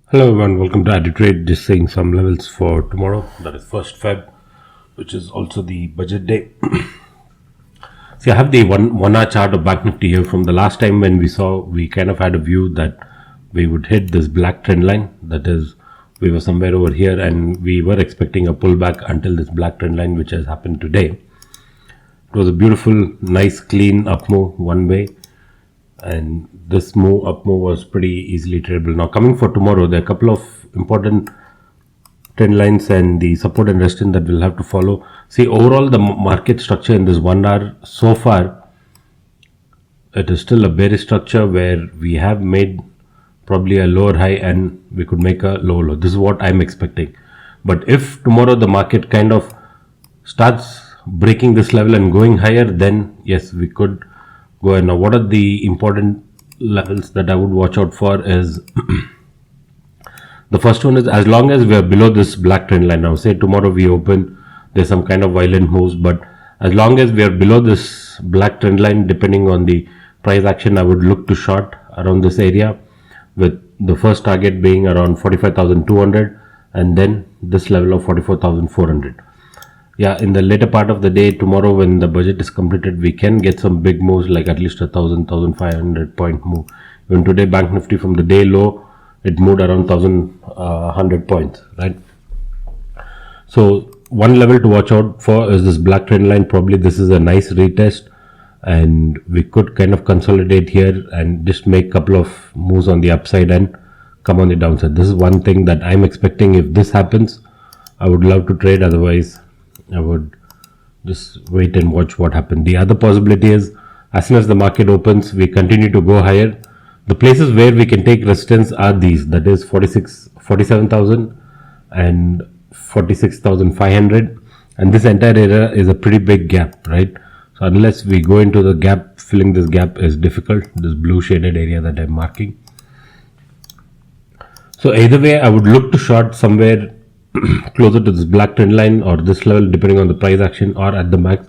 Hello everyone, welcome to AdiTrade. Just saying some levels for tomorrow, that is 1st Feb, which is also the budget day. See, I have the one hour chart of Banknifty here. From the last time when we kind of had a view that we would hit this black trend line. That is, we were somewhere over here and we were expecting a pullback until this black trend line, which has happened today. It was a beautiful, nice, clean up move one way. And this up move was pretty easily tradable. Now coming for tomorrow, there are a couple of important trend lines and the support and resistance that we'll have to follow. See, overall the market structure in this 1 hour so far, it is still a bearish structure where we have made probably a lower high and we could make a lower low. This is what I'm expecting. But if tomorrow the market kind of starts breaking this level and going higher, then yes, we could go ahead. Now, what are the important levels that I would watch out for is the first one is as long as we are below this black trend line. Now, say tomorrow we open, there's some kind of violent moves, but as long as we are below this black trend line, depending on the price action, I would look to short around this area, with the first target being around 45,200 and then this level of 44,400. Yeah, in the later part of the day tomorrow, when the budget is completed, we can get some big moves, like at least 1,500 point move. Even today, Bank Nifty from the day low, it moved around 1,100 points, right? So one level to watch out for is this black trend line. Probably this is a nice retest and we could kind of consolidate here and just make a couple of moves on the upside and come on the downside. This is one thing that I'm expecting. If this happens, I would love to trade. Otherwise, I would just wait and watch what happens. The other possibility is, as soon as the market opens, we continue to go higher. The places where we can take resistance are these, that is 47,000 and 46,500, and this entire area is a pretty big gap, right? So unless we go into the gap, filling this gap is difficult, this blue shaded area that I'm marking. So either way, I would look to short somewhere closer to this black trend line or this level, depending on the price action, or at the max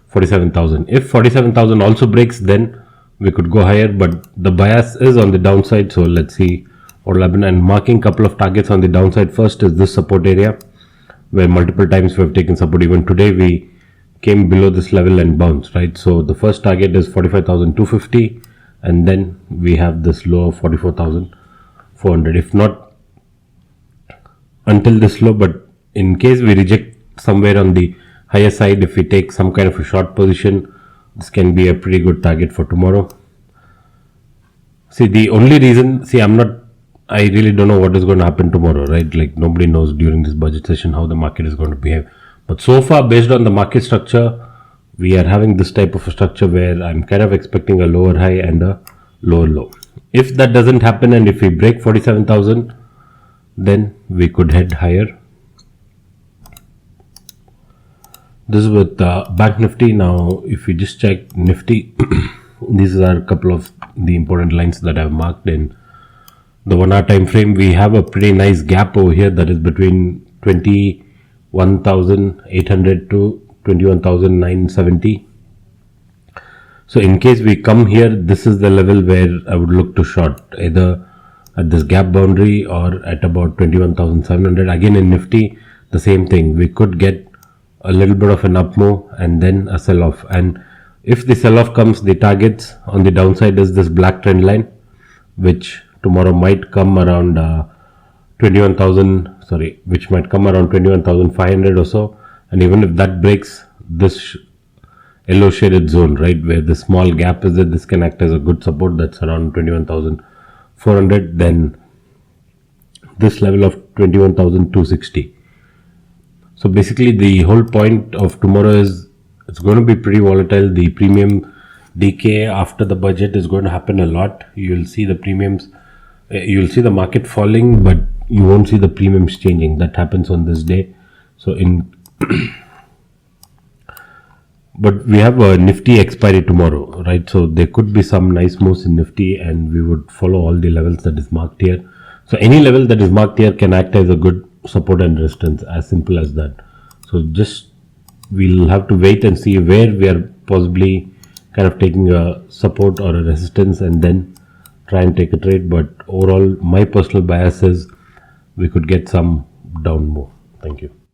47,000. If 47,000 also breaks, then we could go higher, but the bias is on the downside. So let's see what will happen. And marking a couple of targets on the downside. First is this support area, where multiple times we have taken support. Even today we came below this level and bounced, right? So the first target is 45,250 and then we have this low of 44,400. If not until this low, but in case we reject somewhere on the higher side, if we take some kind of a short position, this can be a pretty good target for tomorrow. See, the only reason, I really don't know what is going to happen tomorrow, right? Like, nobody knows during this budget session how the market is going to behave. But so far, based on the market structure, we are having this type of a structure where I'm kind of expecting a lower high and a lower low. If that doesn't happen and if we break 47,000, then we could head higher. This is with Bank Nifty. Now, if we just check Nifty, these are a couple of the important lines that I've marked in the 1 hour time frame. We have a pretty nice gap over here that is between 21,800 to 21,970. So in case we come here, this is the level where I would look to short, either at this gap boundary or at about 21,700. Again in Nifty, the same thing. We could get a little bit of an up move and then a sell off. And if the sell off comes, the targets on the downside is this black trend line, which tomorrow might come around 21,500 or so. And even if that breaks this yellow shaded zone, right, where the small gap is, that this can act as a good support, that's around 21,400, then this level of 21,260. So basically the whole point of tomorrow is it's going to be pretty volatile. The premium decay after the budget is going to happen a lot. You'll see the premiums, you'll see the market falling, but you won't see the premiums changing. That happens on this day. So but we have a Nifty expiry tomorrow, right? So there could be some nice moves in Nifty and we would follow all the levels that is marked here. So any level that is marked here can act as a good support and resistance, as simple as that. So just we'll have to wait and see where we are possibly kind of taking a support or a resistance and then try and take a trade. But overall, my personal bias is we could get some down more. Thank you.